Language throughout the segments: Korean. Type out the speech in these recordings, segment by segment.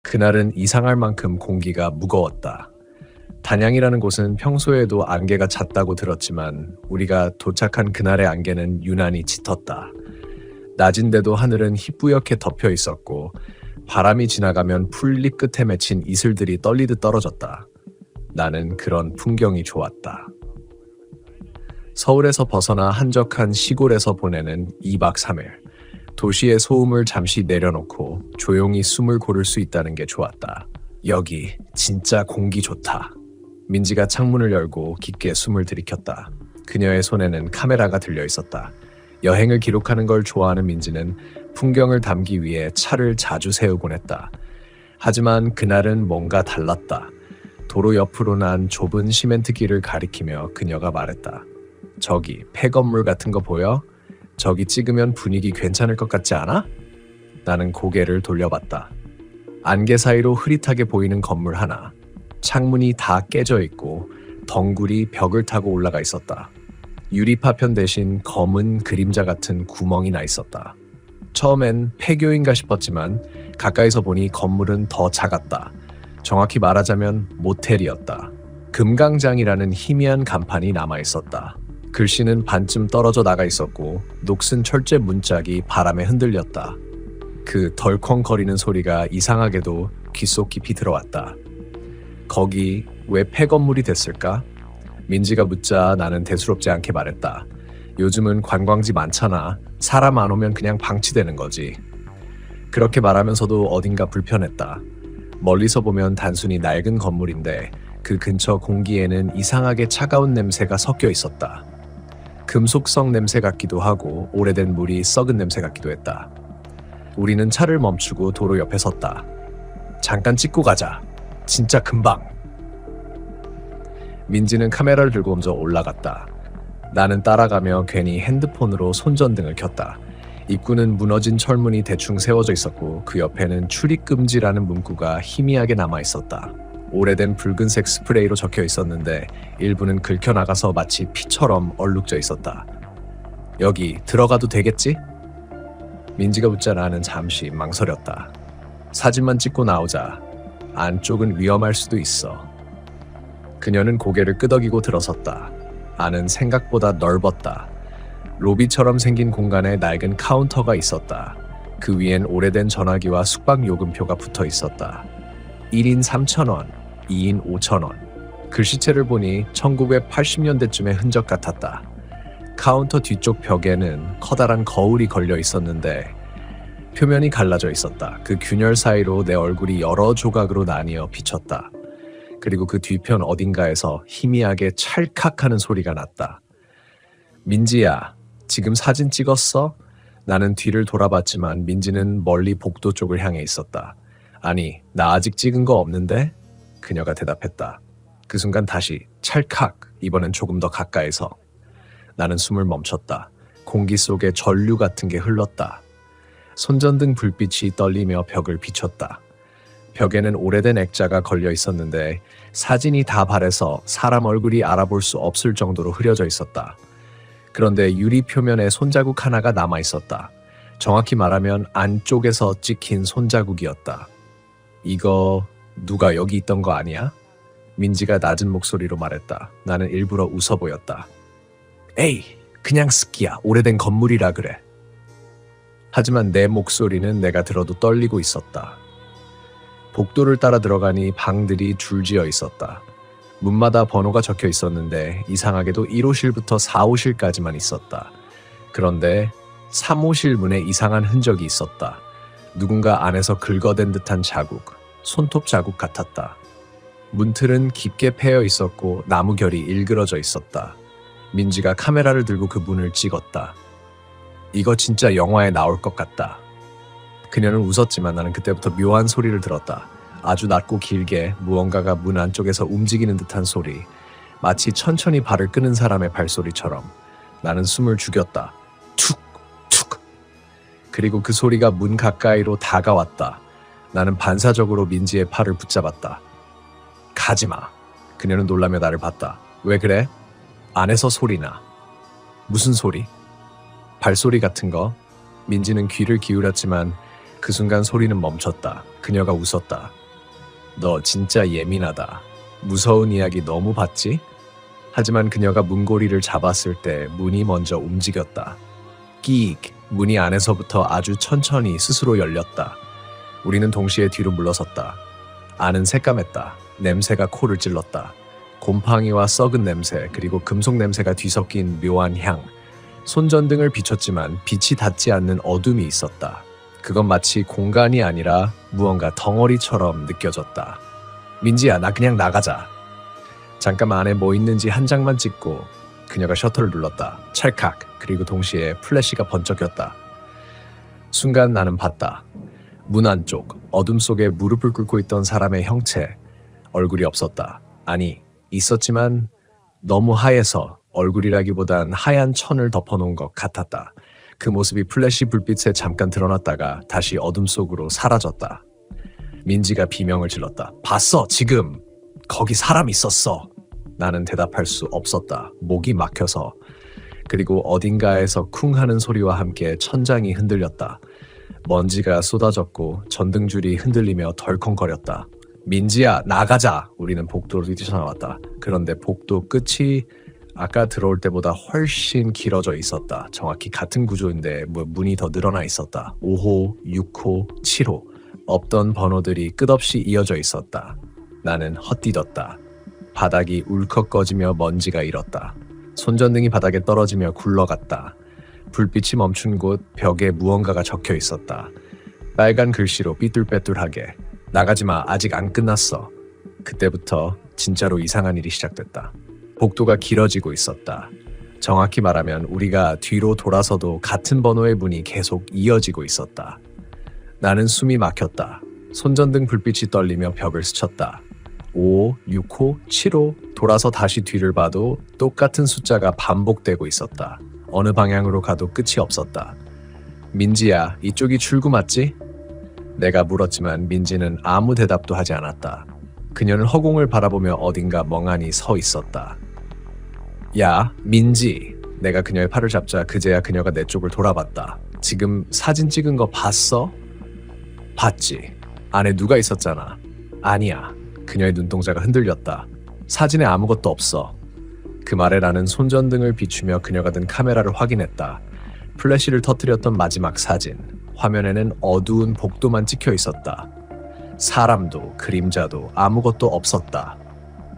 그날은 이상할 만큼 공기가 무거웠다. 단양이라는 곳은 평소에도 안개가 잦다고 들었지만 우리가 도착한 그날의 안개는 유난히 짙었다. 낮인데도 하늘은 희뿌옇게 덮여 있었고 바람이 지나가면 풀잎 끝에 맺힌 이슬들이 떨리듯 떨어졌다. 나는 그런 풍경이 좋았다. 서울에서 벗어나 한적한 시골에서 보내는 2박 3일. 도시의 소음을 잠시 내려놓고 조용히 숨을 고를 수 있다는 게 좋았다. 여기 진짜 공기 좋다. 민지가 창문을 열고 깊게 숨을 들이켰다. 그녀의 손에는 카메라가 들려 있었다. 여행을 기록하는 걸 좋아하는 민지는 풍경을 담기 위해 차를 자주 세우곤 했다. 하지만 그날은 뭔가 달랐다. 도로 옆으로 난 좁은 시멘트 길을 가리키며 그녀가 말했다. 저기 폐건물 같은 거 보여? 저기 찍으면 분위기 괜찮을 것 같지 않아? 나는 고개를 돌려봤다. 안개 사이로 흐릿하게 보이는 건물 하나. 창문이 다 깨져 있고 덩굴이 벽을 타고 올라가 있었다. 유리파편 대신 검은 그림자 같은 구멍이 나 있었다. 처음엔 폐교인가 싶었지만 가까이서 보니 건물은 더 작았다. 정확히 말하자면 모텔이었다. 금강장이라는 희미한 간판이 남아 있었다. 글씨는 반쯤 떨어져 나가 있었고 녹슨 철제 문짝이 바람에 흔들렸다. 그 덜컹거리는 소리가 이상하게도 귓속 깊이 들어왔다. 거기 왜 폐건물이 됐을까? 민지가 묻자 나는 대수롭지 않게 말했다. 요즘은 관광지 많잖아. 사람 안 오면 그냥 방치되는 거지. 그렇게 말하면서도 어딘가 불편했다. 멀리서 보면 단순히 낡은 건물인데 그 근처 공기에는 이상하게 차가운 냄새가 섞여 있었다. 금속성 냄새 같기도 하고 오래된 물이 썩은 냄새 같기도 했다. 우리는 차를 멈추고 도로 옆에 섰다. 잠깐 찍고 가자. 진짜 금방. 민지는 카메라를 들고 먼저 올라갔다. 나는 따라가며 괜히 핸드폰으로 손전등을 켰다. 입구는 무너진 철문이 대충 세워져 있었고 그 옆에는 출입금지라는 문구가 희미하게 남아 있었다. 오래된 붉은색 스프레이로 적혀 있었는데 일부는 긁혀나가서 마치 피처럼 얼룩져 있었다. 여기 들어가도 되겠지? 민지가 묻자 나는 잠시 망설였다. 사진만 찍고 나오자. 안쪽은 위험할 수도 있어. 그녀는 고개를 끄덕이고 들어섰다. 안은 생각보다 넓었다. 로비처럼 생긴 공간에 낡은 카운터가 있었다. 그 위엔 오래된 전화기와 숙박요금표가 붙어 있었다. 1인 3,000원, 2인 5,000원. 글씨체를 보니 1980년대쯤의 흔적 같았다. 카운터 뒤쪽 벽에는 커다란 거울이 걸려 있었는데 표면이 갈라져 있었다. 그 균열 사이로 내 얼굴이 여러 조각으로 나뉘어 비쳤다. 그리고 그 뒤편 어딘가에서 희미하게 찰칵하는 소리가 났다. 민지야, 지금 사진 찍었어? 나는 뒤를 돌아봤지만 민지는 멀리 복도 쪽을 향해 있었다. 아니, 나 아직 찍은 거 없는데? 그녀가 대답했다. 그 순간 다시 찰칵, 이번엔 조금 더 가까이서. 나는 숨을 멈췄다. 공기 속에 전류 같은 게 흘렀다. 손전등 불빛이 떨리며 벽을 비췄다. 벽에는 오래된 액자가 걸려 있었는데 사진이 다 발해서 사람 얼굴이 알아볼 수 없을 정도로 흐려져 있었다. 그런데 유리 표면에 손자국 하나가 남아 있었다. 정확히 말하면 안쪽에서 찍힌 손자국이었다. 이거 누가 여기 있던 거 아니야? 민지가 낮은 목소리로 말했다. 나는 일부러 웃어 보였다. 에이, 그냥 습기야. 오래된 건물이라 그래. 하지만 내 목소리는 내가 들어도 떨리고 있었다. 복도를 따라 들어가니 방들이 줄지어 있었다. 문마다 번호가 적혀 있었는데 이상하게도 1호실부터 4호실까지만 있었다. 그런데 3호실 문에 이상한 흔적이 있었다. 누군가 안에서 긁어댄 듯한 자국, 손톱 자국 같았다. 문틀은 깊게 패여 있었고 나무결이 일그러져 있었다. 민지가 카메라를 들고 그 문을 찍었다. 이거 진짜 영화에 나올 것 같다. 그녀는 웃었지만 나는 그때부터 묘한 소리를 들었다. 아주 낮고 길게 무언가가 문 안쪽에서 움직이는 듯한 소리. 마치 천천히 발을 끄는 사람의 발소리처럼. 나는 숨을 죽였다. 툭! 툭! 그리고 그 소리가 문 가까이로 다가왔다. 나는 반사적으로 민지의 팔을 붙잡았다. 가지마. 그녀는 놀라며 나를 봤다. 왜 그래? 안에서 소리나. 무슨 소리? 발소리 같은 거? 민지는 귀를 기울였지만 그 순간 소리는 멈췄다. 그녀가 웃었다. 너 진짜 예민하다. 무서운 이야기 너무 봤지? 하지만 그녀가 문고리를 잡았을 때 문이 먼저 움직였다. 끼익! 문이 안에서부터 아주 천천히 스스로 열렸다. 우리는 동시에 뒤로 물러섰다. 안은 새까맸다. 냄새가 코를 찔렀다. 곰팡이와 썩은 냄새 그리고 금속 냄새가 뒤섞인 묘한 향. 손전등을 비췄지만 빛이 닿지 않는 어둠이 있었다. 그건 마치 공간이 아니라 무언가 덩어리처럼 느껴졌다. 민지야, 나 그냥 나가자. 잠깐 안에 뭐 있는지 한 장만 찍고 그녀가 셔터를 눌렀다. 찰칵. 그리고 동시에 플래시가 번쩍였다. 순간 나는 봤다. 문 안쪽 어둠 속에 무릎을 꿇고 있던 사람의 형체. 얼굴이 없었다. 아니, 있었지만 너무 하얘서 얼굴이라기보단 하얀 천을 덮어놓은 것 같았다. 그 모습이 플래시 불빛에 잠깐 드러났다가 다시 어둠 속으로 사라졌다. 민지가 비명을 질렀다. 봤어, 지금! 거기 사람 있었어! 나는 대답할 수 없었다. 목이 막혀서. 그리고 어딘가에서 쿵 하는 소리와 함께 천장이 흔들렸다. 먼지가 쏟아졌고 전등줄이 흔들리며 덜컹거렸다. 민지야, 나가자! 우리는 복도로 뛰쳐나왔다. 그런데 복도 끝이 아까 들어올 때보다 훨씬 길어져 있었다. 정확히 같은 구조인데 문이 더 늘어나 있었다. 5호, 6호, 7호. 없던 번호들이 끝없이 이어져 있었다. 나는 헛디뎠다. 바닥이 울컥 꺼지며 먼지가 일었다. 손전등이 바닥에 떨어지며 굴러갔다. 불빛이 멈춘 곳 벽에 무언가가 적혀 있었다. 빨간 글씨로 삐뚤빼뚤하게. 나가지마, 아직 안 끝났어. 그때부터 진짜로 이상한 일이 시작됐다. 복도가 길어지고 있었다. 정확히 말하면 우리가 뒤로 돌아서도 같은 번호의 문이 계속 이어지고 있었다. 나는 숨이 막혔다. 손전등 불빛이 떨리며 벽을 스쳤다. 5호, 6호, 7호, 돌아서 다시 뒤를 봐도 똑같은 숫자가 반복되고 있었다. 어느 방향으로 가도 끝이 없었다. 민지야, 이쪽이 출구 맞지? 내가 물었지만 민지는 아무 대답도 하지 않았다. 그녀는 허공을 바라보며 어딘가 멍하니 서 있었다. 야, 민지. 내가 그녀의 팔을 잡자 그제야 그녀가 내 쪽을 돌아봤다. 지금 사진 찍은 거 봤어? 봤지. 안에 누가 있었잖아. 아니야. 그녀의 눈동자가 흔들렸다. 사진에 아무것도 없어. 그 말에 나는 손전등을 비추며 그녀가 든 카메라를 확인했다. 플래시를 터뜨렸던 마지막 사진. 화면에는 어두운 복도만 찍혀 있었다. 사람도 그림자도 아무것도 없었다.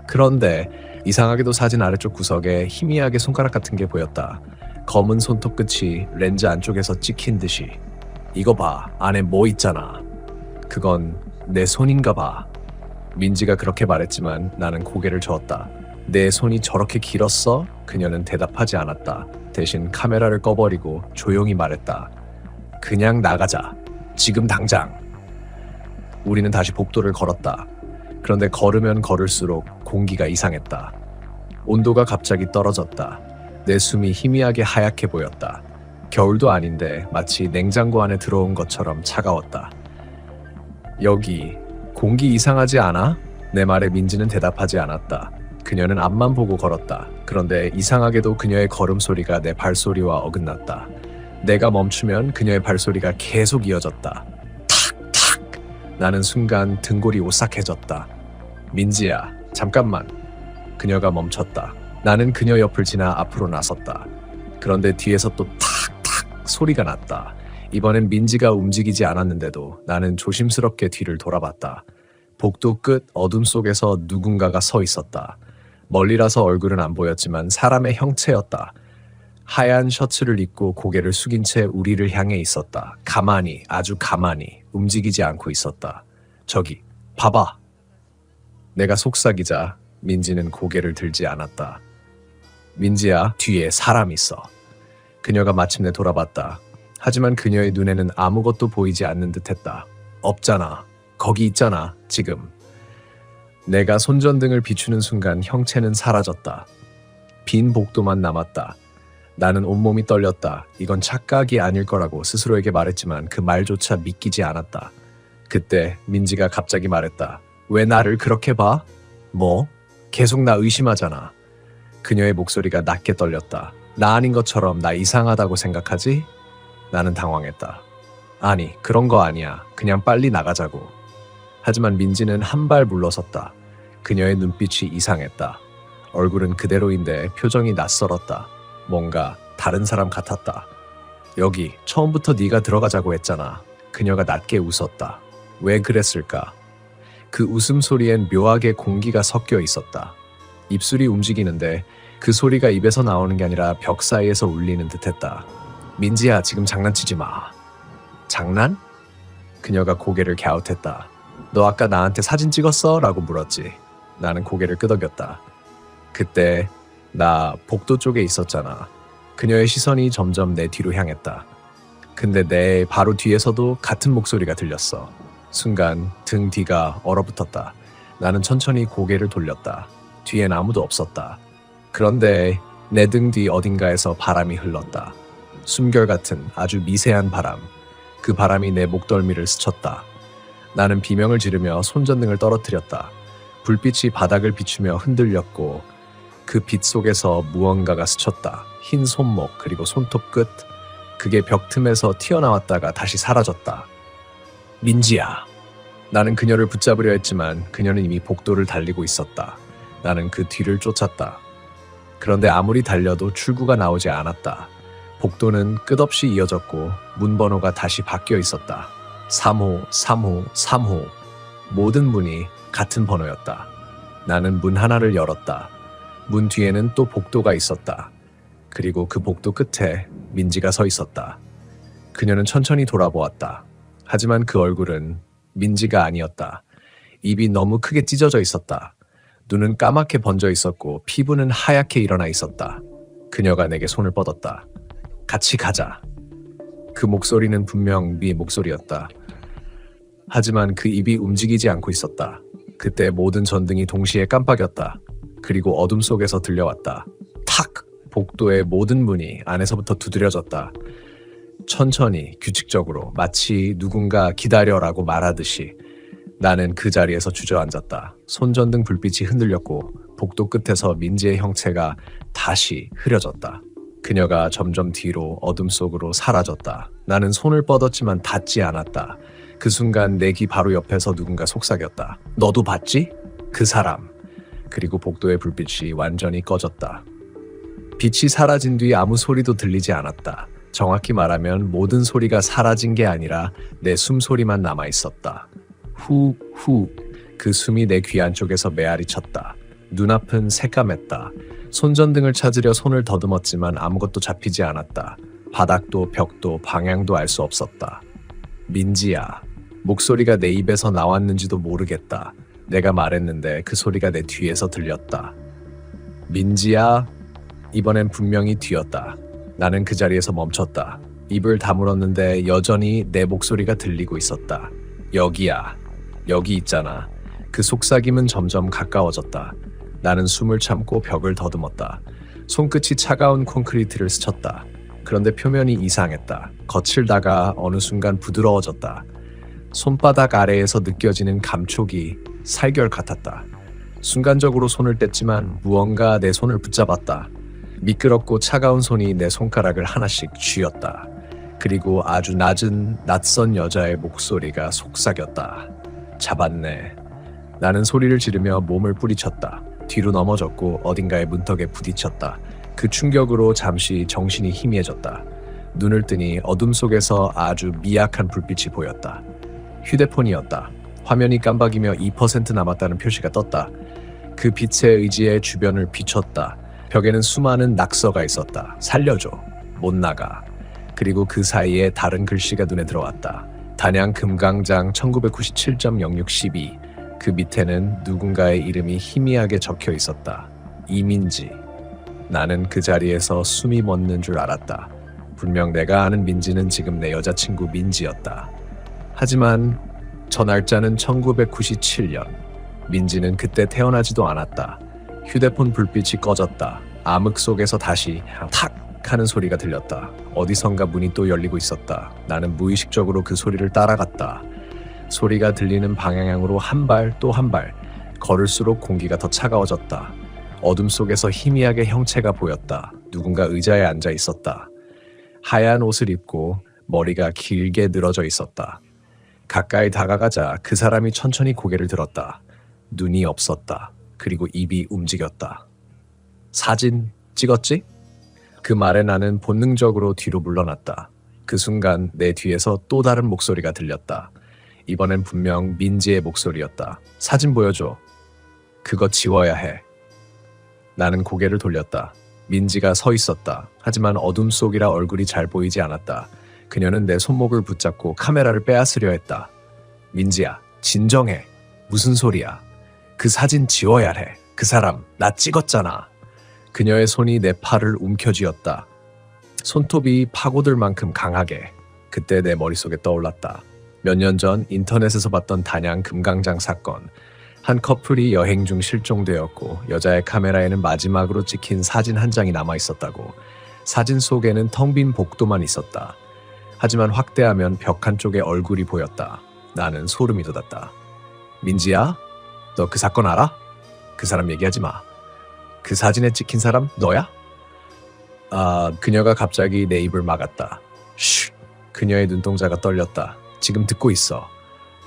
그런데 이상하게도 사진 아래쪽 구석에 희미하게 손가락 같은 게 보였다. 검은 손톱 끝이 렌즈 안쪽에서 찍힌 듯이. 이거 봐, 안에 뭐 있잖아. 그건 내 손인가 봐. 민지가 그렇게 말했지만 나는 고개를 저었다. 내 손이 저렇게 길었어? 그녀는 대답하지 않았다. 대신 카메라를 꺼버리고 조용히 말했다. 그냥 나가자. 지금 당장. 우리는 다시 복도를 걸었다. 그런데 걸으면 걸을수록 공기가 이상했다. 온도가 갑자기 떨어졌다. 내 숨이 희미하게 하얗게 보였다. 겨울도 아닌데 마치 냉장고 안에 들어온 것처럼 차가웠다. 여기 공기 이상하지 않아? 내 말에 민지는 대답하지 않았다. 그녀는 앞만 보고 걸었다. 그런데 이상하게도 그녀의 걸음소리가 내 발소리와 어긋났다. 내가 멈추면 그녀의 발소리가 계속 이어졌다. 탁탁! 나는 순간 등골이 오싹해졌다. 민지야, 잠깐만. 그녀가 멈췄다. 나는 그녀 옆을 지나 앞으로 나섰다. 그런데 뒤에서 또 탁탁 소리가 났다. 이번엔 민지가 움직이지 않았는데도 나는 조심스럽게 뒤를 돌아봤다. 복도 끝 어둠 속에서 누군가가 서 있었다. 멀리라서 얼굴은 안 보였지만 사람의 형체였다. 하얀 셔츠를 입고 고개를 숙인 채 우리를 향해 있었다. 가만히, 아주 가만히 움직이지 않고 있었다. 저기, 봐봐. 내가 속삭이자 민지는 고개를 들지 않았다. 민지야, 뒤에 사람 있어. 그녀가 마침내 돌아봤다. 하지만 그녀의 눈에는 아무것도 보이지 않는 듯했다. 없잖아. 거기 있잖아, 지금. 내가 손전등을 비추는 순간 형체는 사라졌다. 빈 복도만 남았다. 나는 온몸이 떨렸다. 이건 착각이 아닐 거라고 스스로에게 말했지만 그 말조차 믿기지 않았다. 그때 민지가 갑자기 말했다. 왜 나를 그렇게 봐? 뭐? 계속 나 의심하잖아. 그녀의 목소리가 낮게 떨렸다. 나 아닌 것처럼 나 이상하다고 생각하지? 나는 당황했다. 아니, 그런 거 아니야. 그냥 빨리 나가자고. 하지만 민지는 한 발 물러섰다. 그녀의 눈빛이 이상했다. 얼굴은 그대로인데 표정이 낯설었다. 뭔가 다른 사람 같았다. 여기 처음부터 네가 들어가자고 했잖아. 그녀가 낮게 웃었다. 왜 그랬을까? 그 웃음소리엔 묘하게 공기가 섞여 있었다. 입술이 움직이는데 그 소리가 입에서 나오는 게 아니라 벽 사이에서 울리는 듯했다. 민지야, 지금 장난치지 마. 장난? 그녀가 고개를 갸웃했다. 너 아까 나한테 사진 찍었어? 라고 물었지. 나는 고개를 끄덕였다. 그때 나 복도 쪽에 있었잖아. 그녀의 시선이 점점 내 뒤로 향했다. 근데 내 바로 뒤에서도 같은 목소리가 들렸어. 순간 등 뒤가 얼어붙었다. 나는 천천히 고개를 돌렸다. 뒤엔 아무도 없었다. 그런데 내 등 뒤 어딘가에서 바람이 흘렀다. 숨결 같은 아주 미세한 바람. 그 바람이 내 목덜미를 스쳤다. 나는 비명을 지르며 손전등을 떨어뜨렸다. 불빛이 바닥을 비추며 흔들렸고 그 빛 속에서 무언가가 스쳤다. 흰 손목 그리고 손톱 끝. 그게 벽 틈에서 튀어나왔다가 다시 사라졌다. 민지야. 나는 그녀를 붙잡으려 했지만 그녀는 이미 복도를 달리고 있었다. 나는 그 뒤를 쫓았다. 그런데 아무리 달려도 출구가 나오지 않았다. 복도는 끝없이 이어졌고 문 번호가 다시 바뀌어 있었다. 3호, 3호, 3호. 모든 문이 같은 번호였다. 나는 문 하나를 열었다. 문 뒤에는 또 복도가 있었다. 그리고 그 복도 끝에 민지가 서 있었다. 그녀는 천천히 돌아보았다. 하지만 그 얼굴은 민지가 아니었다. 입이 너무 크게 찢어져 있었다. 눈은 까맣게 번져 있었고 피부는 하얗게 일어나 있었다. 그녀가 내게 손을 뻗었다. 같이 가자. 그 목소리는 분명 네 목소리였다. 하지만 그 입이 움직이지 않고 있었다. 그때 모든 전등이 동시에 깜빡였다. 그리고 어둠 속에서 들려왔다. 탁! 복도의 모든 문이 안에서부터 두드려졌다. 천천히 규칙적으로 마치 누군가 기다려라고 말하듯이 나는 그 자리에서 주저앉았다. 손전등 불빛이 흔들렸고 복도 끝에서 민지의 형체가 다시 흐려졌다. 그녀가 점점 뒤로 어둠 속으로 사라졌다. 나는 손을 뻗었지만 닿지 않았다. 그 순간 내 귀 바로 옆에서 누군가 속삭였다. 너도 봤지? 그 사람. 그리고 복도의 불빛이 완전히 꺼졌다. 빛이 사라진 뒤 아무 소리도 들리지 않았다. 정확히 말하면 모든 소리가 사라진 게 아니라 내 숨소리만 남아있었다. 후, 후. 그 숨이 내 귀 안쪽에서 메아리 쳤다. 눈앞은 새까맸다. 손전등을 찾으려 손을 더듬었지만 아무것도 잡히지 않았다. 바닥도 벽도 방향도 알 수 없었다. 민지야. 목소리가 내 입에서 나왔는지도 모르겠다. 내가 말했는데 그 소리가 내 뒤에서 들렸다. 민지야. 이번엔 분명히 뒤였다. 나는 그 자리에서 멈췄다. 입을 다물었는데 여전히 내 목소리가 들리고 있었다. 여기야. 여기 있잖아. 그 속삭임은 점점 가까워졌다. 나는 숨을 참고 벽을 더듬었다. 손끝이 차가운 콘크리트를 스쳤다. 그런데 표면이 이상했다. 거칠다가 어느 순간 부드러워졌다. 손바닥 아래에서 느껴지는 감촉이 살결 같았다. 순간적으로 손을 뗐지만 무언가 내 손을 붙잡았다. 미끄럽고 차가운 손이 내 손가락을 하나씩 쥐었다. 그리고 아주 낮은 낯선 여자의 목소리가 속삭였다. 잡았네. 나는 소리를 지르며 몸을 뿌리쳤다. 뒤로 넘어졌고 어딘가의 문턱에 부딪혔다. 그 충격으로 잠시 정신이 희미해졌다. 눈을 뜨니 어둠 속에서 아주 미약한 불빛이 보였다. 휴대폰이었다. 화면이 깜박이며 2% 남았다는 표시가 떴다. 그 빛의 의지에 주변을 비췄다. 벽에는 수많은 낙서가 있었다. 살려줘. 못 나가. 그리고 그 사이에 다른 글씨가 눈에 들어왔다. 단양 금강장 1997.0612. 그 밑에는 누군가의 이름이 희미하게 적혀 있었다. 이민지. 나는 그 자리에서 숨이 멎는 줄 알았다. 분명 내가 아는 민지는 지금 내 여자친구 민지였다. 하지만 저 날짜는 1997년. 민지는 그때 태어나지도 않았다. 휴대폰 불빛이 꺼졌다. 암흑 속에서 다시 탁 하는 소리가 들렸다. 어디선가 문이 또 열리고 있었다. 나는 무의식적으로 그 소리를 따라갔다. 소리가 들리는 방향으로 한 발 또 한 발. 걸을수록 공기가 더 차가워졌다. 어둠 속에서 희미하게 형체가 보였다. 누군가 의자에 앉아 있었다. 하얀 옷을 입고 머리가 길게 늘어져 있었다. 가까이 다가가자 그 사람이 천천히 고개를 들었다. 눈이 없었다. 그리고 입이 움직였다. 사진 찍었지? 그 말에 나는 본능적으로 뒤로 물러났다. 그 순간 내 뒤에서 또 다른 목소리가 들렸다. 이번엔 분명 민지의 목소리였다. 사진 보여줘. 그거 지워야 해. 나는 고개를 돌렸다. 민지가 서 있었다. 하지만 어둠 속이라 얼굴이 잘 보이지 않았다. 그녀는 내 손목을 붙잡고 카메라를 빼앗으려 했다. 민지야, 진정해. 무슨 소리야? 그 사진 지워야 해. 그 사람 나 찍었잖아. 그녀의 손이 내 팔을 움켜쥐었다. 손톱이 파고들 만큼 강하게. 그때 내 머릿속에 떠올랐다. 몇 년 전 인터넷에서 봤던 단양 금강장 사건. 한 커플이 여행 중 실종되었고 여자의 카메라에는 마지막으로 찍힌 사진 한 장이 남아 있었다고. 사진 속에는 텅 빈 복도만 있었다. 하지만 확대하면 벽 한쪽에 얼굴이 보였다. 나는 소름이 돋았다. 민지야? 너 그 사건 알아? 그 사람 얘기하지 마. 그 사진에 찍힌 사람 너야? 그녀가 갑자기 내 입을 막았다. 쉿! 그녀의 눈동자가 떨렸다. 지금 듣고 있어.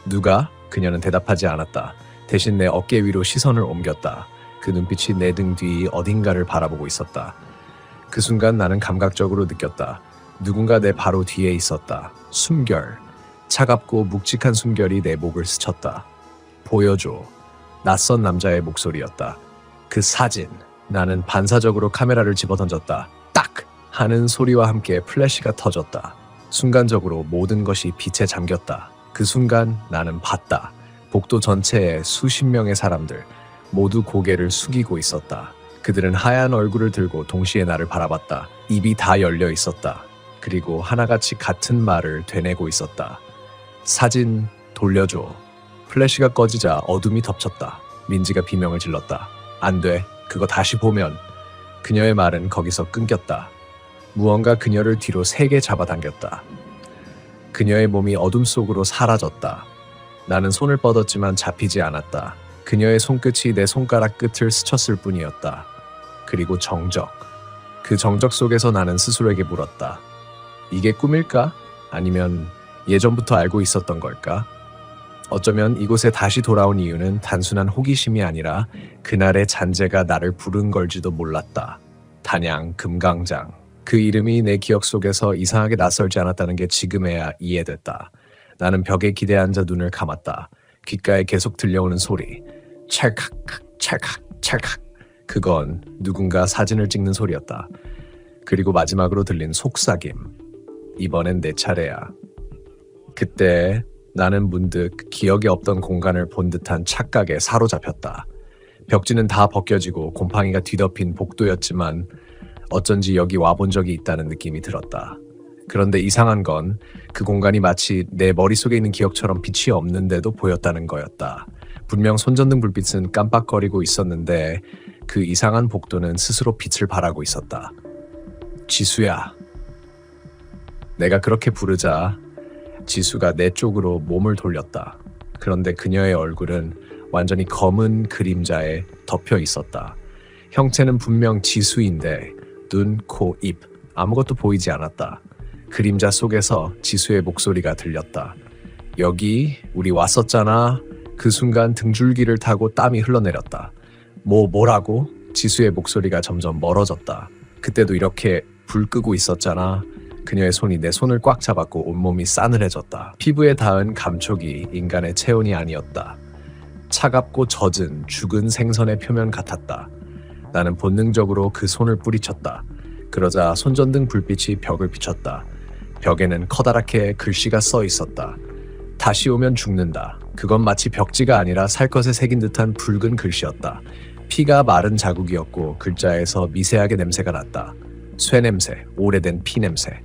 누가? 그녀는 대답하지 않았다. 대신 내 어깨 위로 시선을 옮겼다. 그 눈빛이 내 등 뒤 어딘가를 바라보고 있었다. 그 순간 나는 감각적으로 느꼈다. 누군가 내 바로 뒤에 있었다. 숨결. 차갑고 묵직한 숨결이 내 목을 스쳤다. 보여줘. 낯선 남자의 목소리였다. 그 사진. 나는 반사적으로 카메라를 집어던졌다. 딱! 하는 소리와 함께 플래시가 터졌다. 순간적으로 모든 것이 빛에 잠겼다. 그 순간 나는 봤다. 복도 전체에 수십 명의 사람들, 모두 고개를 숙이고 있었다. 그들은 하얀 얼굴을 들고 동시에 나를 바라봤다. 입이 다 열려 있었다. 그리고 하나같이 같은 말을 되뇌고 있었다. 사진 돌려줘. 플래시가 꺼지자 어둠이 덮쳤다. 민지가 비명을 질렀다. 안 돼. 그거 다시 보면. 그녀의 말은 거기서 끊겼다. 무언가 그녀를 뒤로 세게 잡아당겼다. 그녀의 몸이 어둠 속으로 사라졌다. 나는 손을 뻗었지만 잡히지 않았다. 그녀의 손끝이 내 손가락 끝을 스쳤을 뿐이었다. 그리고 정적. 그 정적 속에서 나는 스스로에게 물었다. 이게 꿈일까? 아니면 예전부터 알고 있었던 걸까? 어쩌면 이곳에 다시 돌아온 이유는 단순한 호기심이 아니라 그날의 잔재가 나를 부른 걸지도 몰랐다. 단양 금강장. 그 이름이 내 기억 속에서 이상하게 낯설지 않았다는 게 지금에야 이해됐다. 나는 벽에 기대앉아 눈을 감았다. 귓가에 계속 들려오는 소리. 찰칵, 찰칵, 찰칵. 그건 누군가 사진을 찍는 소리였다. 그리고 마지막으로 들린 속삭임. 이번엔 내 차례야. 그때 나는 문득 기억에 없던 공간을 본 듯한 착각에 사로잡혔다. 벽지는 다 벗겨지고 곰팡이가 뒤덮인 복도였지만 어쩐지 여기 와본 적이 있다는 느낌이 들었다. 그런데 이상한 건 그 공간이 마치 내 머릿속에 있는 기억처럼 빛이 없는데도 보였다는 거였다. 분명 손전등 불빛은 깜빡거리고 있었는데 그 이상한 복도는 스스로 빛을 발하고 있었다. 지수야. 내가 그렇게 부르자 지수가 내 쪽으로 몸을 돌렸다. 그런데 그녀의 얼굴은 완전히 검은 그림자에 덮여 있었다. 형체는 분명 지수인데 눈, 코, 입 아무것도 보이지 않았다. 그림자 속에서 지수의 목소리가 들렸다. 여기 우리 왔었잖아. 그 순간 등줄기를 타고 땀이 흘러내렸다. 뭐라고? 지수의 목소리가 점점 멀어졌다. 그때도 이렇게 불 끄고 있었잖아. 그녀의 손이 내 손을 꽉 잡았고 온몸이 싸늘해졌다. 피부에 닿은 감촉이 인간의 체온이 아니었다. 차갑고 젖은 죽은 생선의 표면 같았다. 나는 본능적으로 그 손을 뿌리쳤다. 그러자 손전등 불빛이 벽을 비췄다. 벽에는 커다랗게 글씨가 써 있었다. 다시 오면 죽는다. 그건 마치 벽지가 아니라 살 것에 새긴 듯한 붉은 글씨였다. 피가 마른 자국이었고 글자에서 미세하게 냄새가 났다. 쇠 냄새, 오래된 피 냄새.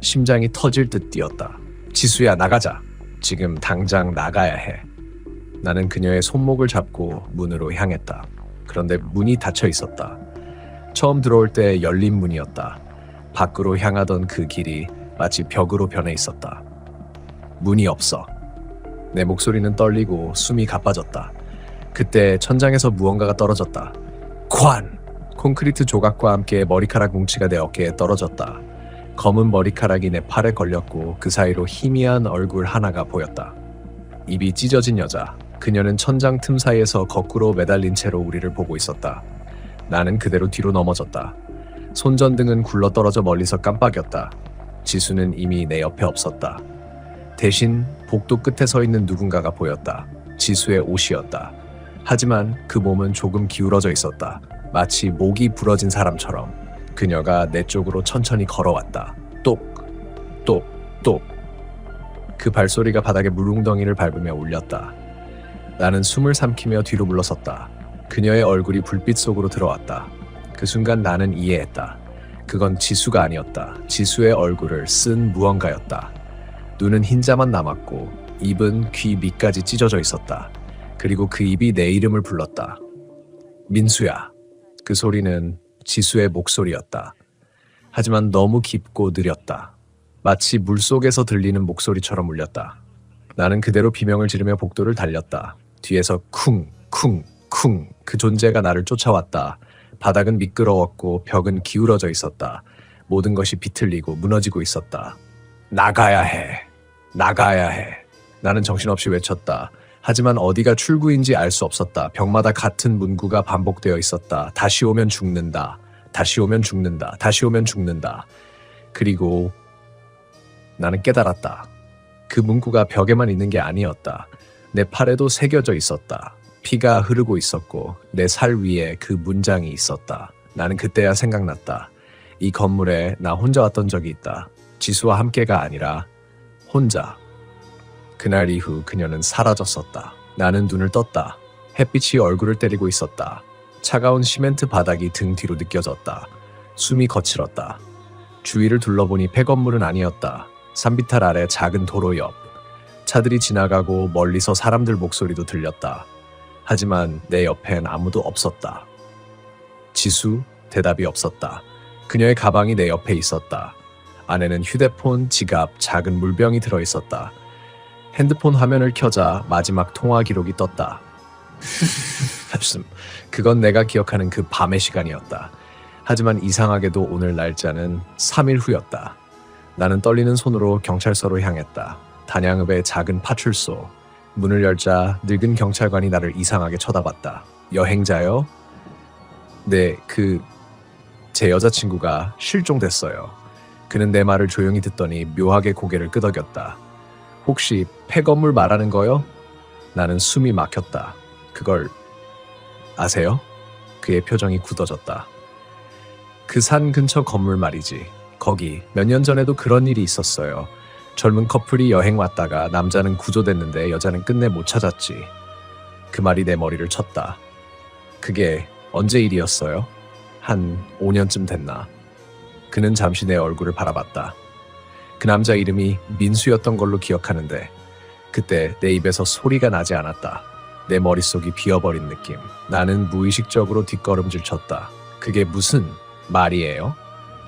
심장이 터질 듯 뛰었다. 지수야, 나가자. 지금 당장 나가야 해. 나는 그녀의 손목을 잡고 문으로 향했다. 그런데 문이 닫혀 있었다. 처음 들어올 때 열린 문이었다. 밖으로 향하던 그 길이 마치 벽으로 변해 있었다. 문이 없어. 내 목소리는 떨리고 숨이 가빠졌다. 그때 천장에서 무언가가 떨어졌다. 관! 콘크리트 조각과 함께 머리카락 뭉치가 내 어깨에 떨어졌다. 검은 머리카락이 내 팔에 걸렸고 그 사이로 희미한 얼굴 하나가 보였다. 입이 찢어진 여자. 그녀는 천장 틈 사이에서 거꾸로 매달린 채로 우리를 보고 있었다. 나는 그대로 뒤로 넘어졌다. 손전등은 굴러떨어져 멀리서 깜빡였다. 지수는 이미 내 옆에 없었다. 대신 복도 끝에 서 있는 누군가가 보였다. 지수의 옷이었다. 하지만 그 몸은 조금 기울어져 있었다. 마치 목이 부러진 사람처럼. 그녀가 내 쪽으로 천천히 걸어왔다. 똑, 똑, 똑. 그 발소리가 바닥에 물웅덩이를 밟으며 울렸다. 나는 숨을 삼키며 뒤로 물러섰다. 그녀의 얼굴이 불빛 속으로 들어왔다. 그 순간 나는 이해했다. 그건 지수가 아니었다. 지수의 얼굴을 쓴 무언가였다. 눈은 흰자만 남았고 입은 귀 밑까지 찢어져 있었다. 그리고 그 입이 내 이름을 불렀다. 민수야. 그 소리는 지수의 목소리였다. 하지만 너무 깊고 느렸다. 마치 물속에서 들리는 목소리처럼 울렸다. 나는 그대로 비명을 지르며 복도를 달렸다. 뒤에서 쿵, 쿵, 쿵 그 존재가 나를 쫓아왔다. 바닥은 미끄러웠고 벽은 기울어져 있었다. 모든 것이 비틀리고 무너지고 있었다. 나가야 해. 나가야 해. 나는 정신없이 외쳤다. 하지만 어디가 출구인지 알 수 없었다. 벽마다 같은 문구가 반복되어 있었다. 다시 오면 죽는다. 다시 오면 죽는다. 다시 오면 죽는다. 그리고 나는 깨달았다. 그 문구가 벽에만 있는 게 아니었다. 내 팔에도 새겨져 있었다. 피가 흐르고 있었고 내 살 위에 그 문장이 있었다. 나는 그때야 생각났다. 이 건물에 나 혼자 왔던 적이 있다. 지수와 함께가 아니라 혼자. 그날 이후 그녀는 사라졌었다. 나는 눈을 떴다. 햇빛이 얼굴을 때리고 있었다. 차가운 시멘트 바닥이 등 뒤로 느껴졌다. 숨이 거칠었다. 주위를 둘러보니 폐건물은 아니었다. 산비탈 아래 작은 도로 옆. 차들이 지나가고 멀리서 사람들 목소리도 들렸다. 하지만 내 옆엔 아무도 없었다. 지수, 대답이 없었다. 그녀의 가방이 내 옆에 있었다. 안에는 휴대폰, 지갑, 작은 물병이 들어있었다. 핸드폰 화면을 켜자 마지막 통화 기록이 떴다. 그건 내가 기억하는 그 밤의 시간이었다. 하지만 이상하게도 오늘 날짜는 3일 후였다. 나는 떨리는 손으로 경찰서로 향했다. 단양읍의 작은 파출소. 문을 열자 늙은 경찰관이 나를 이상하게 쳐다봤다. 여행자요? 네, 제 여자친구가 실종됐어요. 그는 내 말을 조용히 듣더니 묘하게 고개를 끄덕였다. 혹시 폐건물 말하는 거요? 나는 숨이 막혔다. 그걸 아세요? 그의 표정이 굳어졌다. 그 산 근처 건물 말이지. 거기 몇 년 전에도 그런 일이 있었어요. 젊은 커플이 여행 왔다가 남자는 구조됐는데 여자는 끝내 못 찾았지. 그 말이 내 머리를 쳤다. 그게 언제 일이었어요? 한 5년쯤 됐나? 그는 잠시 내 얼굴을 바라봤다. 그 남자 이름이 민수였던 걸로 기억하는데 그때 내 입에서 소리가 나지 않았다. 내 머릿속이 비어버린 느낌. 나는 무의식적으로 뒷걸음질 쳤다. 그게 무슨 말이에요?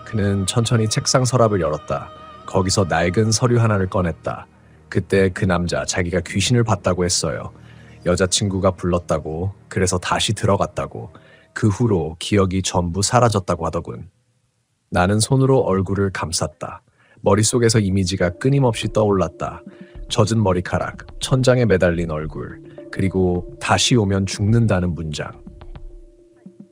그는 천천히 책상 서랍을 열었다. 거기서 낡은 서류 하나를 꺼냈다. 그때 그 남자 자기가 귀신을 봤다고 했어요. 여자친구가 불렀다고, 그래서 다시 들어갔다고. 그 후로 기억이 전부 사라졌다고 하더군. 나는 손으로 얼굴을 감쌌다. 머릿속에서 이미지가 끊임없이 떠올랐다. 젖은 머리카락, 천장에 매달린 얼굴, 그리고 다시 오면 죽는다는 문장.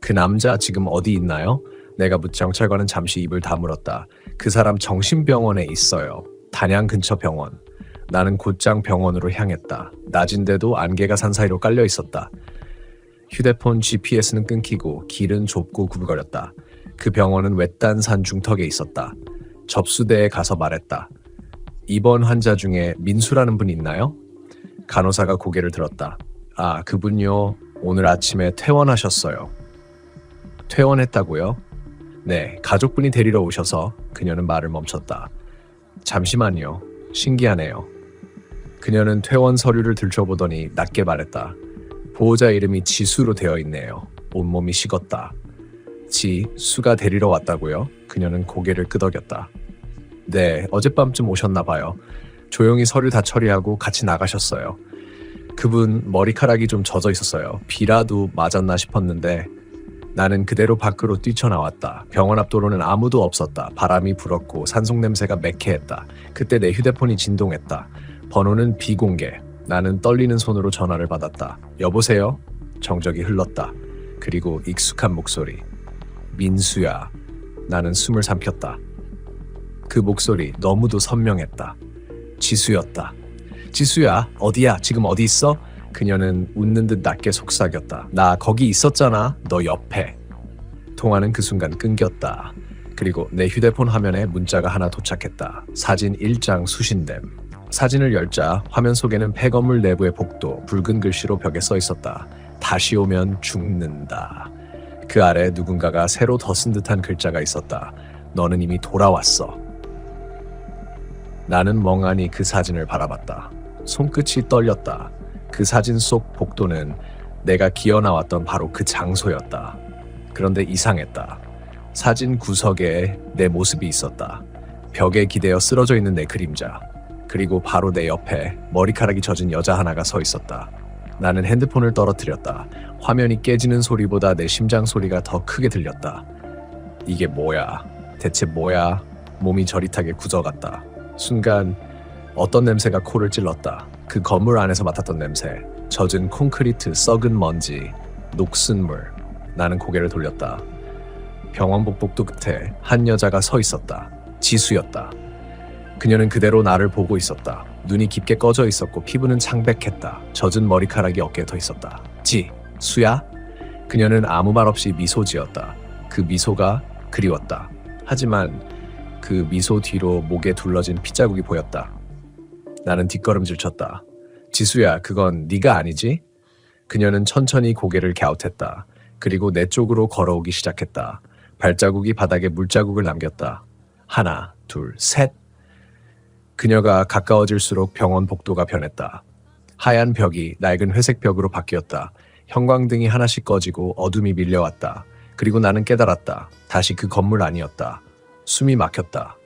그 남자 지금 어디 있나요? 내가 묻자 경찰관은 잠시 입을 다물었다. 그 사람 정신병원에 있어요. 단양 근처 병원. 나는 곧장 병원으로 향했다. 낮인데도 안개가 산 사이로 깔려 있었다. 휴대폰 GPS는 끊기고 길은 좁고 구불거렸다. 그 병원은 외딴 산 중턱에 있었다. 접수대에 가서 말했다. 입원 환자 중에 민수라는 분 있나요? 간호사가 고개를 들었다. 아, 그분요. 오늘 아침에 퇴원하셨어요. 퇴원했다고요? 네, 가족분이 데리러 오셔서. 그녀는 말을 멈췄다. 잠시만요. 신기하네요. 그녀는 퇴원 서류를 들춰보더니 낮게 말했다. 보호자 이름이 지수로 되어 있네요. 온몸이 식었다. 지수가 데리러 왔다고요? 그녀는 고개를 끄덕였다. 네, 어젯밤쯤 오셨나 봐요. 조용히 서류 다 처리하고 같이 나가셨어요. 그분 머리카락이 좀 젖어 있었어요. 비라도 맞았나 싶었는데 나는 그대로 밖으로 뛰쳐나왔다. 병원 앞 도로는 아무도 없었다. 바람이 불었고 산속 냄새가 매캐했다. 그때 내 휴대폰이 진동했다. 번호는 비공개. 나는 떨리는 손으로 전화를 받았다. 여보세요? 정적이 흘렀다. 그리고 익숙한 목소리. 민수야. 나는 숨을 삼켰다. 그 목소리 너무도 선명했다. 지수였다. 지수야, 어디야? 지금 어디 있어? 그녀는 웃는 듯 낮게 속삭였다. 나 거기 있었잖아. 너 옆에. 통화는 그 순간 끊겼다. 그리고 내 휴대폰 화면에 문자가 하나 도착했다. 사진 1장 수신됨. 사진을 열자 화면 속에는 폐건물 내부의 복도, 붉은 글씨로 벽에 써 있었다. 다시 오면 죽는다. 그 아래 누군가가 새로 덧쓴 듯한 글자가 있었다. 너는 이미 돌아왔어. 나는 멍하니 그 사진을 바라봤다. 손끝이 떨렸다. 그 사진 속 복도는 내가 기어 나왔던 바로 그 장소였다. 그런데 이상했다. 사진 구석에 내 모습이 있었다. 벽에 기대어 쓰러져 있는 내 그림자. 그리고 바로 내 옆에 머리카락이 젖은 여자 하나가 서 있었다. 나는 핸드폰을 떨어뜨렸다. 화면이 깨지는 소리보다 내 심장 소리가 더 크게 들렸다. 이게 뭐야? 대체 뭐야? 몸이 저릿하게 굳어갔다. 순간 어떤 냄새가 코를 찔렀다. 그 건물 안에서 맡았던 냄새. 젖은 콘크리트, 썩은 먼지, 녹슨 물. 나는 고개를 돌렸다. 병원복 복도 끝에 한 여자가 서 있었다. 지수였다. 그녀는 그대로 나를 보고 있었다. 눈이 깊게 꺼져 있었고 피부는 창백했다. 젖은 머리카락이 어깨에 더 있었다. 지수야? 그녀는 아무 말 없이 미소 지었다. 그 미소가 그리웠다. 하지만 그 미소 뒤로 목에 둘러진 핏자국이 보였다. 나는 뒷걸음질 쳤다. 지수야, 그건 네가 아니지? 그녀는 천천히 고개를 갸웃했다. 그리고 내 쪽으로 걸어오기 시작했다. 발자국이 바닥에 물자국을 남겼다. 하나, 둘, 셋. 그녀가 가까워질수록 병원 복도가 변했다. 하얀 벽이 낡은 회색 벽으로 바뀌었다. 형광등이 하나씩 꺼지고 어둠이 밀려왔다. 그리고 나는 깨달았다. 다시 그 건물 아니었다. 숨이 막혔다.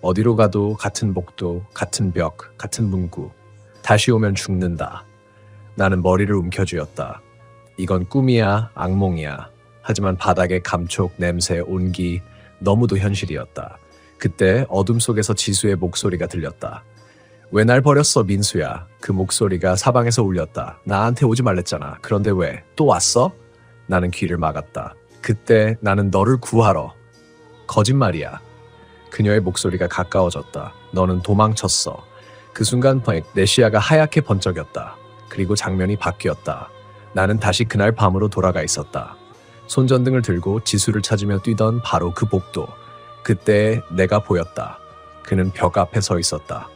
어디로 가도 같은 복도, 같은 벽, 같은 문구. 다시 오면 죽는다. 나는 머리를 움켜쥐었다. 이건 꿈이야, 악몽이야. 하지만 바닥의 감촉, 냄새, 온기, 너무도 현실이었다. 그때 어둠 속에서 지수의 목소리가 들렸다. 왜 날 버렸어, 민수야? 그 목소리가 사방에서 울렸다. 나한테 오지 말랬잖아. 그런데 왜? 또 왔어? 나는 귀를 막았다. 그때 나는 너를 구하러. 거짓말이야. 그녀의 목소리가 가까워졌다. 너는 도망쳤어. 그 순간 내 시야가 하얗게 번쩍였다. 그리고 장면이 바뀌었다. 나는 다시 그날 밤으로 돌아가 있었다. 손전등을 들고 지수를 찾으며 뛰던 바로 그 복도. 그때 내가 보였다. 그는 벽 앞에 서 있었다.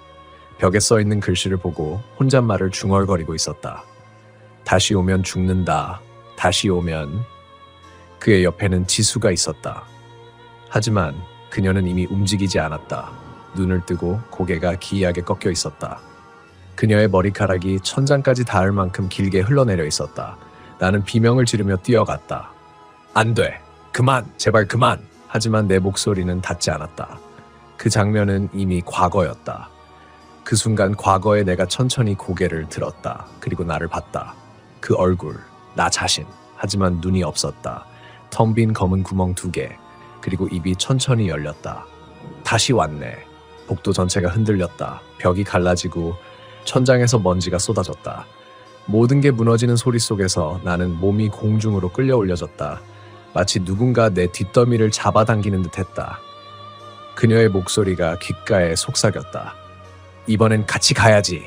벽에 써 있는 글씨를 보고 혼잣말을 중얼거리고 있었다. 다시 오면 죽는다. 다시 오면. 그의 옆에는 지수가 있었다. 하지만 그녀는 이미 움직이지 않았다. 눈을 뜨고 고개가 기이하게 꺾여 있었다. 그녀의 머리카락이 천장까지 닿을 만큼 길게 흘러내려 있었다. 나는 비명을 지르며 뛰어갔다. 안 돼. 그만. 제발 그만. 하지만 내 목소리는 닿지 않았다. 그 장면은 이미 과거였다. 그 순간 과거에 내가 천천히 고개를 들었다. 그리고 나를 봤다. 그 얼굴, 나 자신. 하지만 눈이 없었다. 텅 빈 검은 구멍 2개. 그리고 입이 천천히 열렸다. 다시 왔네. 복도 전체가 흔들렸다. 벽이 갈라지고 천장에서 먼지가 쏟아졌다. 모든 게 무너지는 소리 속에서 나는 몸이 공중으로 끌려 올려졌다. 마치 누군가 내 뒷더미를 잡아당기는 듯했다. 그녀의 목소리가 귓가에 속삭였다. 이번엔 같이 가야지.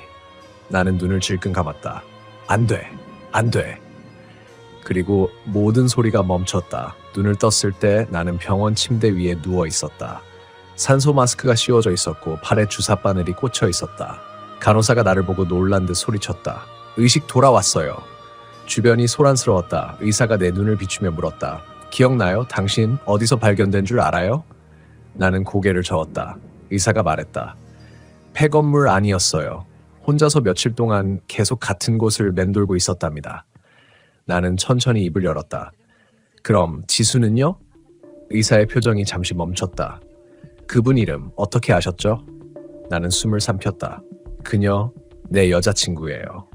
나는 눈을 질끈 감았다. 안 돼. 안 돼. 그리고 모든 소리가 멈췄다. 눈을 떴을 때 나는 병원 침대 위에 누워 있었다. 산소 마스크가 씌워져 있었고 팔에 주사 바늘이 꽂혀 있었다. 간호사가 나를 보고 놀란 듯 소리쳤다. 의식 돌아왔어요. 주변이 소란스러웠다. 의사가 내 눈을 비추며 물었다. 기억나요? 당신 어디서 발견된 줄 알아요? 나는 고개를 저었다. 의사가 말했다. 폐건물 아니었어요. 혼자서 며칠 동안 계속 같은 곳을 맴돌고 있었답니다. 나는 천천히 입을 열었다. 그럼 지수는요? 의사의 표정이 잠시 멈췄다. 그분 이름 어떻게 아셨죠? 나는 숨을 삼켰다. 그녀 내 여자친구예요.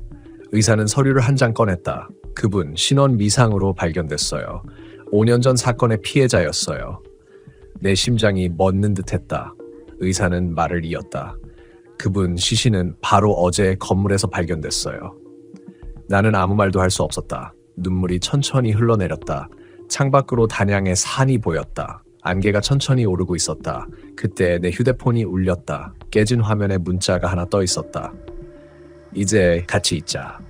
의사는 서류를 한 장 꺼냈다. 그분 신원 미상으로 발견됐어요. 5년 전 사건의 피해자였어요. 내 심장이 멎는 듯했다. 의사는 말을 이었다. 그분 시신은 바로 어제 건물에서 발견됐어요. 나는 아무 말도 할 수 없었다. 눈물이 천천히 흘러내렸다. 창밖으로 단양의 산이 보였다. 안개가 천천히 오르고 있었다. 그때 내 휴대폰이 울렸다. 깨진 화면에 문자가 하나 떠 있었다. 이제 같이 있자.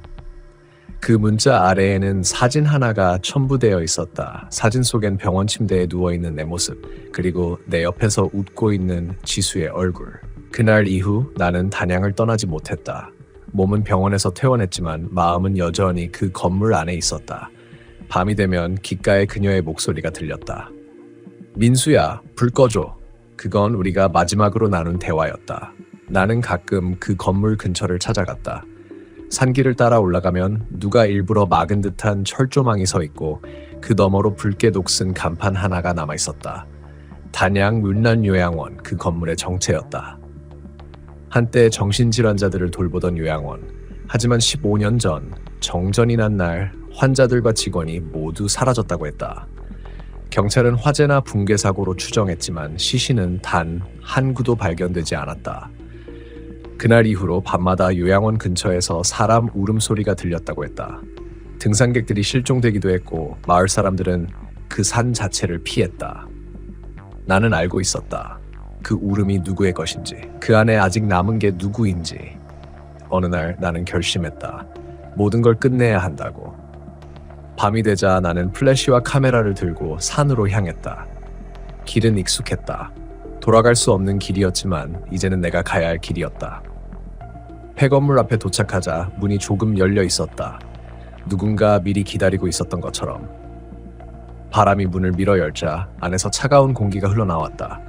그 문자 아래에는 사진 하나가 첨부되어 있었다. 사진 속엔 병원 침대에 누워있는 내 모습, 그리고 내 옆에서 웃고 있는 지수의 얼굴. 그날 이후 나는 단양을 떠나지 못했다. 몸은 병원에서 퇴원했지만 마음은 여전히 그 건물 안에 있었다. 밤이 되면 귓가에 그녀의 목소리가 들렸다. 민수야, 불 꺼줘. 그건 우리가 마지막으로 나눈 대화였다. 나는 가끔 그 건물 근처를 찾아갔다. 산길을 따라 올라가면 누가 일부러 막은 듯한 철조망이 서 있고 그 너머로 붉게 녹슨 간판 하나가 남아 있었다. 단양 문란요양원, 그 건물의 정체였다. 한때 정신질환자들을 돌보던 요양원. 하지만 15년 전 정전이 난 날 환자들과 직원이 모두 사라졌다고 했다. 경찰은 화재나 붕괴 사고로 추정했지만 시신은 단 한 구도 발견되지 않았다. 그날 이후로 밤마다 요양원 근처에서 사람 울음소리가 들렸다고 했다. 등산객들이 실종되기도 했고 마을 사람들은 그 산 자체를 피했다. 나는 알고 있었다. 그 울음이 누구의 것인지, 그 안에 아직 남은 게 누구인지. 어느 날 나는 결심했다. 모든 걸 끝내야 한다고. 밤이 되자 나는 플래시와 카메라를 들고 산으로 향했다. 길은 익숙했다. 돌아갈 수 없는 길이었지만 이제는 내가 가야 할 길이었다. 폐건물 앞에 도착하자 문이 조금 열려 있었다. 누군가 미리 기다리고 있었던 것처럼. 바람이 문을 밀어 열자 안에서 차가운 공기가 흘러나왔다.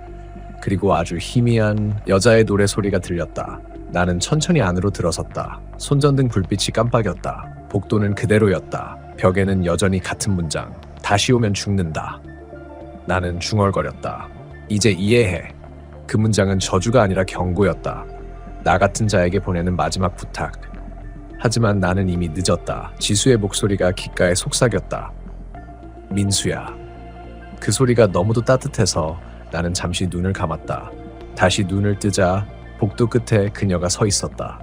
그리고 아주 희미한 여자의 노래 소리가 들렸다. 나는 천천히 안으로 들어섰다. 손전등 불빛이 깜빡였다. 복도는 그대로였다. 벽에는 여전히 같은 문장. 다시 오면 죽는다. 나는 중얼거렸다. 이제 이해해. 그 문장은 저주가 아니라 경고였다. 나 같은 자에게 보내는 마지막 부탁. 하지만 나는 이미 늦었다. 지수의 목소리가 귓가에 속삭였다. 민수야. 그 소리가 너무도 따뜻해서 나는 잠시 눈을 감았다. 다시 눈을 뜨자 복도 끝에 그녀가 서 있었다.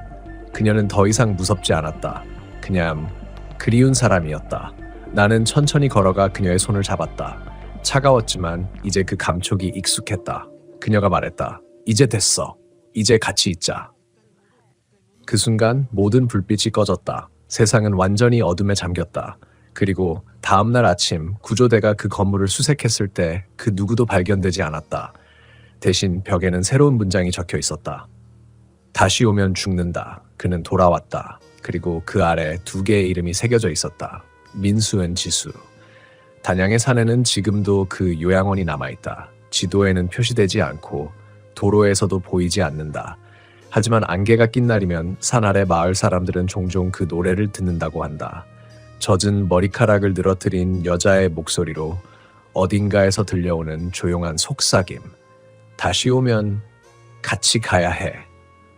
그녀는 더 이상 무섭지 않았다. 그냥 그리운 사람이었다. 나는 천천히 걸어가 그녀의 손을 잡았다. 차가웠지만 이제 그 감촉이 익숙했다. 그녀가 말했다. 이제 됐어. 이제 같이 있자. 그 순간 모든 불빛이 꺼졌다. 세상은 완전히 어둠에 잠겼다. 그리고 다음날 아침 구조대가 그 건물을 수색했을 때 그 누구도 발견되지 않았다. 대신 벽에는 새로운 문장이 적혀 있었다. 다시 오면 죽는다. 그는 돌아왔다. 그리고 그 아래 2개의 이름이 새겨져 있었다. 민수은 지수. 단양의 산에는 지금도 그 요양원이 남아있다. 지도에는 표시되지 않고 도로에서도 보이지 않는다. 하지만 안개가 낀 날이면 산 아래 마을 사람들은 종종 그 노래를 듣는다고 한다. 젖은 머리카락을 늘어뜨린 여자의 목소리로 어딘가에서 들려오는 조용한 속삭임. 다시 오면 같이 가야 해.